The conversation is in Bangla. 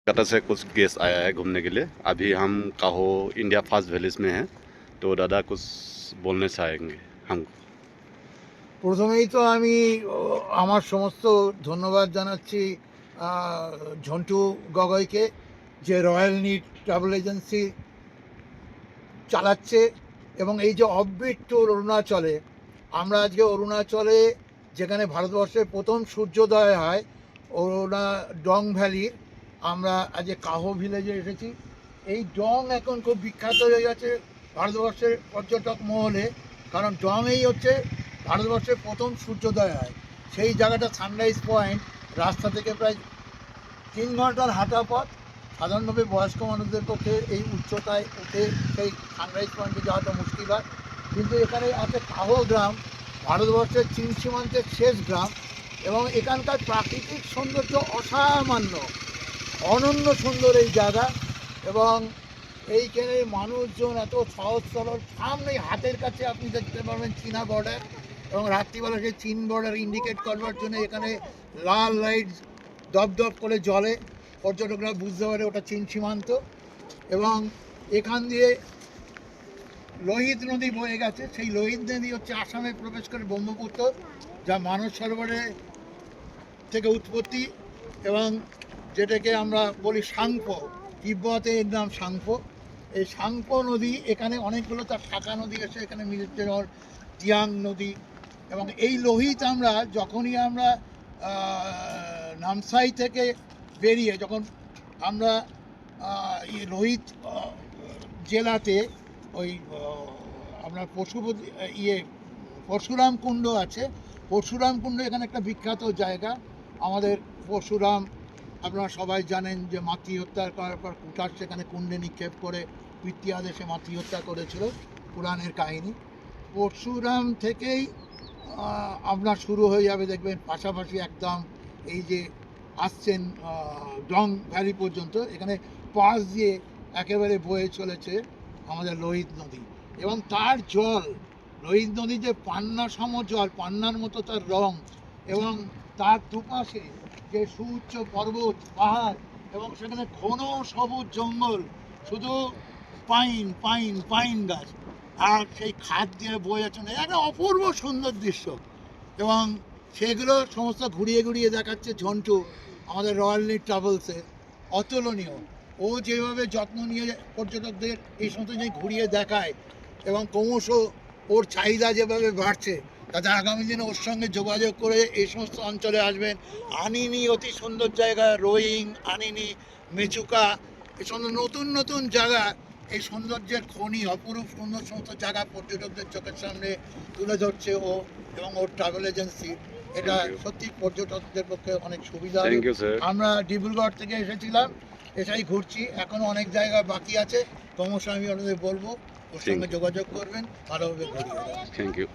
कलकत्ता से कुछ गेस्ट आया है घूमने के लिए। अभी हम काहो इंडिया फास्ट वैलीज में हैं, तो दादा कुछ बोलने चाहेंगे हमको। প্রথমেই তো আমি আমার সমস্ত ধন্যবাদ জানাচ্ছি ঝন্টু গগৈকে, যে রয়্যাল নিড ট্রাভেল এজেন্সি চালাচ্ছে। এবং এই যে অফবিট ট্যুর অরুণাচলে, আমরা আজকে অরুণাচলে যেখানে ভারতবর্ষের প্রথম সূর্যোদয় হয়, ডং ভ্যালির, আমরা আজকে কাহো ভিলেজে এসেছি। এই ডং এখন খুব বিখ্যাত হয়ে গেছে ভারতবর্ষের পর্যটক মহলে, কারণ ডংয়েই হচ্ছে ভারতবর্ষের প্রথম সূর্যোদয় হয়। সেই জায়গাটা সানরাইজ পয়েন্ট, রাস্তা থেকে প্রায় 3 ঘন্টার হাঁটা পথ। সাধারণভাবে বয়স্ক মানুষদের পক্ষে এই উচ্চতায় উঠে সেই সানরাইজ পয়েন্টে যাওয়াটা মুশকিল হয়, কিন্তু এখানে আছে কাহো গ্রাম, ভারতবর্ষের চীন সীমান্তের শেষ গ্রাম। এবং এখানকার প্রাকৃতিক সৌন্দর্য অসামান্য, অনন্য সুন্দর এই জায়গা। এবং এইখানে মানুষজন এত সহজ সরল, সামনেই হাতের কাছে আপনি দেখতে পারবেন চীনা বর্ডার, এবং রাত্রিবেলা সেই চীন বর্ডার ইন্ডিকেট করবার জন্য এখানে লাল লাইট দপদপ করে জ্বলে, পর্যটকরা বুঝতে পারে ওটা চীন সীমান্ত। এবং এখান দিয়ে লোহিত নদী বয়ে গেছে, সেই লোহিত নদী হচ্ছে আসামে প্রবেশ করে ব্রহ্মপুত্র, যা মানস সরোবরে থেকে উৎপত্তি, এবং যেটাকে আমরা বলি সাংপো, তিব্বতে এর নাম সাংপো। এই সাংপো নদী এখানে অনেকগুলো তার শাখা নদী এসে এখানে মিলিত, জিয়াং নদী। এবং এই লোহিত আমরা যখনই আমরা নামসাই থেকে বেরিয়ে যখন আমরা লোহিত জেলাতে ওই আপনার পরশুরাম কুণ্ড আছে। পরশুরাম কুণ্ড এখানে একটা বিখ্যাত জায়গা। আমাদের পরশুরাম, আপনারা সবাই জানেন যে মাতৃ হত্যা করার পর কুঠার সেখানে কুণ্ডে নিক্ষেপ করে পিতৃ আদেশে মাতৃ হত্যা করেছিল, পুরাণের কাহিনী। পরশুরাম থেকেই আপনার শুরু হয়ে যাবে, দেখবেন পাশাপাশি একদম এই যে আসছেন ডং ভ্যালি পর্যন্ত, এখানে পাশ দিয়ে একেবারে বয়ে চলেছে আমাদের লোহিত নদী। এবং তার জল, লোহিত নদী যে পান্না সম জল, পান্নার মতো তার রং, এবং তার দুপাশে যে সুউচ্চ পর্বত পাহাড়, এবং সেখানে ঘন সবুজ জঙ্গল, শুধু পাইন পাইন পাইন গাছ, আর সেই খাদ দিয়ে বয়ে যাচ্ছে, একটা অপূর্ব সুন্দর দৃশ্য। এবং সেগুলো সমস্ত ঘুরিয়ে ঘুরিয়ে দেখাচ্ছে ঝন্টু আমাদের রয়্যাল নিড ট্রাভেলসে। অতুলনীয়, ও যেভাবে যত্ন নিয়ে পর্যটকদের এই সমস্ত জিনিস ঘুরিয়ে দেখায়, এবং ক্রমশ ওর চাহিদা যেভাবে বাড়ছে, তাতে আগামী দিনে ওর সঙ্গে যোগাযোগ করে এই সমস্ত অঞ্চলে আসবেন। আনিনি অতি সুন্দর জায়গা, রোয়িং, আনিনি, মেচুকা, এই সমস্ত নতুন নতুন জায়গা, এই সৌন্দর্যের খনি, অপরূপ সুন্দর সমস্ত জায়গা পর্যটকদের চোখের সামনে তুলে ধরছে ও এবং ওর ট্রাভেল এজেন্সি। এটা সত্যি পর্যটকদের পক্ষে অনেক সুবিধা। আমরা ডিব্রুগড় থেকে এসেছিলাম, এটাই ঘুরছি, এখনো অনেক জায়গা বাকি আছে। ক্রমশ আমি আপনাদের বলবো ওর সঙ্গে যোগাযোগ করবেন, ভালোভাবে ঘুরিয়ে। Thank you.